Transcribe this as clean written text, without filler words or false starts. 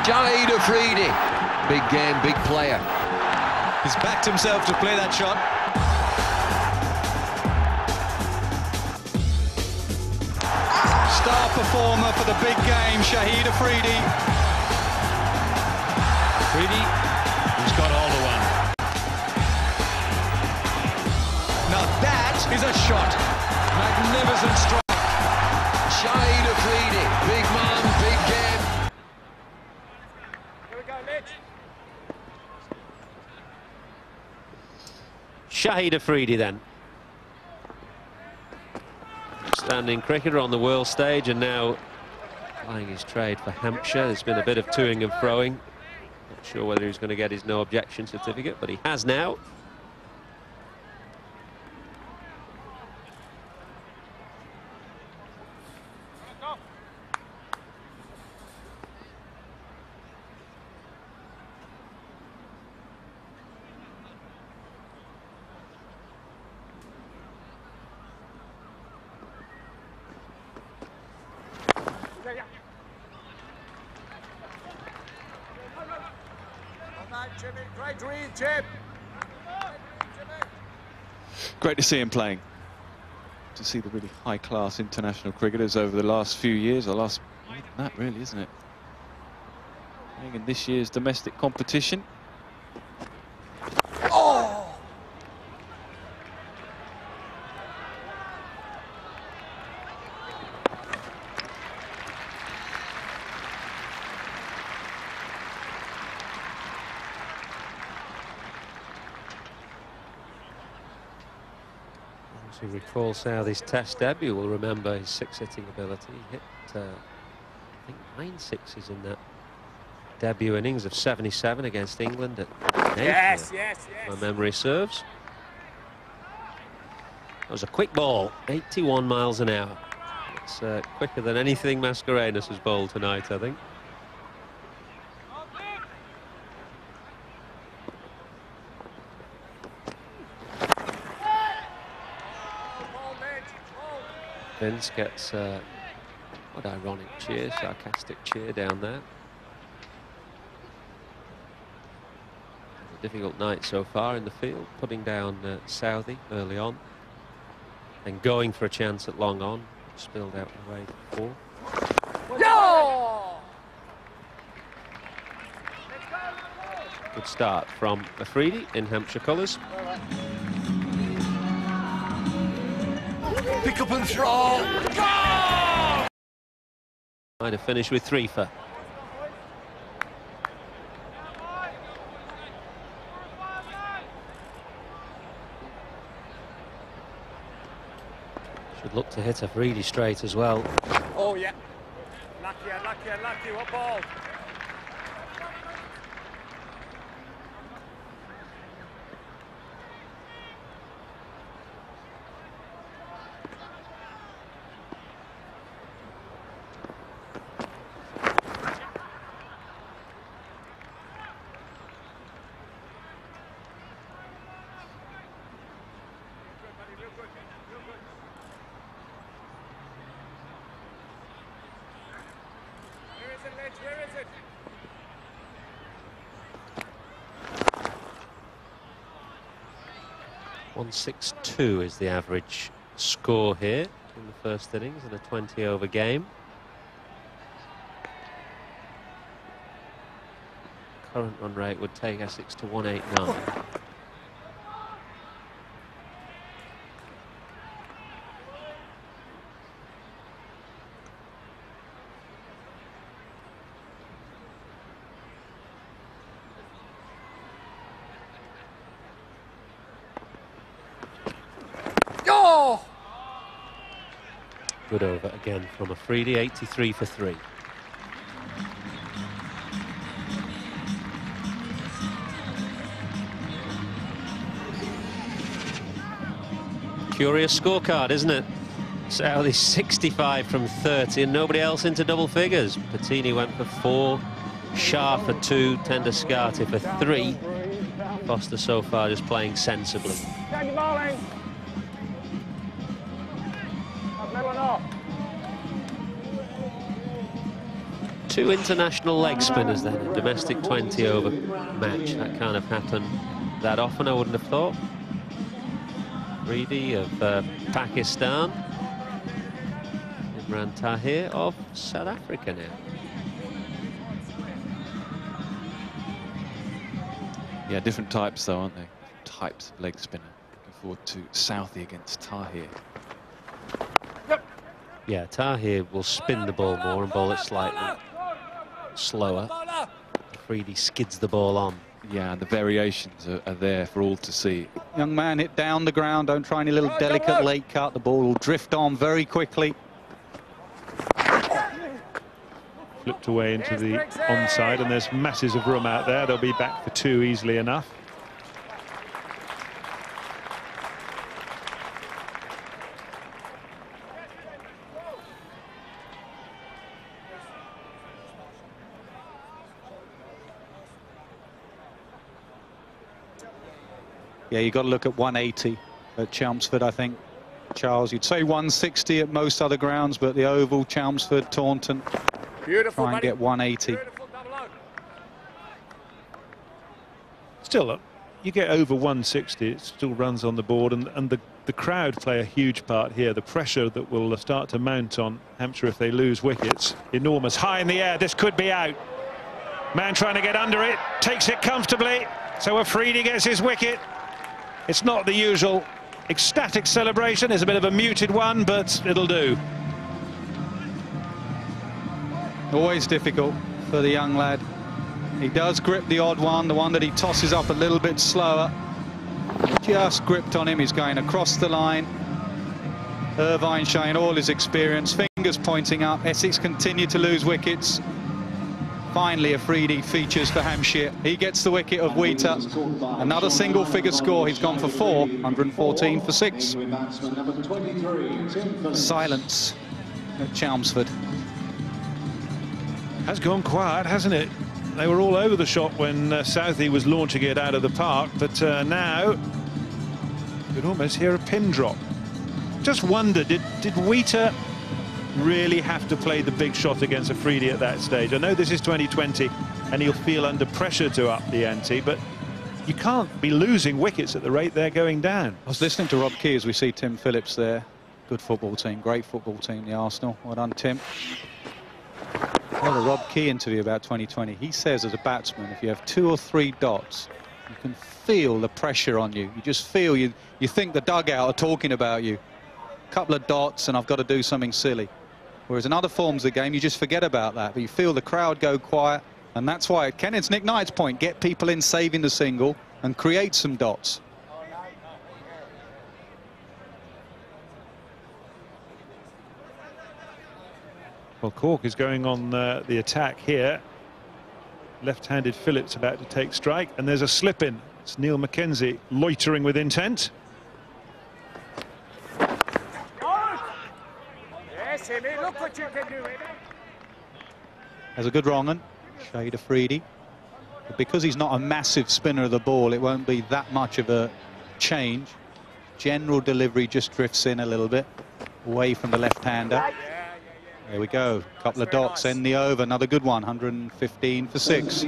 Shahid Afridi, big game, big player. He's backed himself to play that shot. Star performer for the big game, Shahid Afridi. Afridi, who's got all the one. Now that is a shot. Magnificent strike. Shahid Afridi, big man, big game. Here we go, Mitch. Shahid Afridi then. Standing cricketer on the world stage and now plying his trade for Hampshire. There's been a bit of toing and froing. Not sure whether he's going to get his no objection certificate, but he has now. Great read, Jim. Great to see him playing. To see the really high-class international cricketers over the last few years, or last more than that really, isn't it? Playing in this year's domestic competition. Oh! Who recalls Southey's Test debut will remember his six-hitting ability. He hit, I think, 9 sixes in that debut innings of 77 against England at Napier, Yes. my memory serves. That was a quick ball, 81 miles an hour. It's quicker than anything Mascarenhas has bowled tonight, I think. Vince gets what ironic cheer, sarcastic cheer down there. A difficult night so far in the field, putting down Southey early on, and going for a chance at long on, spilled out the way for 4. No! Good start from Afridi in Hampshire colours. Pick up and throw. Go! Might have finished with 3 for. Should look to hit Afridi straight as well. Oh, yeah. Lucky, what ball? Where is it? 162 is the average score here in the first innings in a 20-over game. Current run rate would take Essex to 189. Oh! Good over again from Afridi, 83 for 3. Curious scorecard, isn't it? Southey 65 from 30 and nobody else into double figures. Patini went for 4, Shah for 2, Tendascati for 3. Foster so far just playing sensibly. Bowling. 2 international leg spinners then, a domestic 20-over match. That can't have happened that often, I wouldn't have thought. Afridi of Pakistan. Imran Tahir of South Africa now. Yeah, different types though, aren't they? Different types of leg spinner. Looking forward to Southey against Tahir. Yeah, Tahir will spin the ball more and bowl it slightly slower. Afridi skids the ball on. Yeah, and the variations are there for all to see. Young man hit down the ground, don't try any little delicate late cut, the ball will drift on very quickly. Flipped away into the onside, and there's masses of room out there. They'll be back for 2 easily enough. Yeah, you've got to look at 180 at Chelmsford, I think. Charles, you'd say 160 at most other grounds, but the Oval, Chelmsford, Taunton, Beautiful, try and get 180. Still, look, you get over 160, it still runs on the board, and the crowd play a huge part here. The pressure that will start to mount on Hampshire if they lose wickets, enormous. High in the air, this could be out. Man trying to get under it, takes it comfortably, so Afridi gets his wicket. It's not the usual ecstatic celebration, it's a bit of a muted one, but it'll do. Always difficult for the young lad. He does grip the odd one, the one that he tosses up a little bit slower. Just gripped on him, he's going across the line. Irvine showing all his experience, fingers pointing up. Essex continue to lose wickets. Finally, Afridi features for Hampshire. He gets the wicket of Wheater. Another single-figure score. He's gone for 4, 114 for 6. Silence at Chelmsford. Has gone quiet, hasn't it? They were all over the shot when Southey was launching it out of the park, but now you could almost hear a pin drop. Just wonder, did Wheater really have to play the big shot against Afridi at that stage? I know this is 2020 and he'll feel under pressure to up the ante, but you can't be losing wickets at the rate they're going down. I was listening to Rob Key as we see Tim Phillips there. Good football team, great football team, the Arsenal. Well done, Tim. Well, the Rob Key interview about 2020, he says as a batsman, if you have 2 or 3 dots, you can feel the pressure on you. You just feel, you think the dugout are talking about you. A couple of dots and I've got to do something silly. Whereas in other forms of the game, you just forget about that. But you feel the crowd go quiet, and that's why, Kenneth's Nick Knight's point, get people in saving the single and create some dots. Well, Cork is going on the attack here. Left-handed Phillips about to take strike, and there's a slip-in. It's Neil Mackenzie loitering with intent. Yes, Amy, look what you can do, Amy. Has a good wrong one, Shade Afridi. But because he's not a massive spinner of the ball, it won't be that much of a change. General delivery just drifts in a little bit, away from the left-hander. There we go, couple of dots, end the over, another good one, 115 for 6.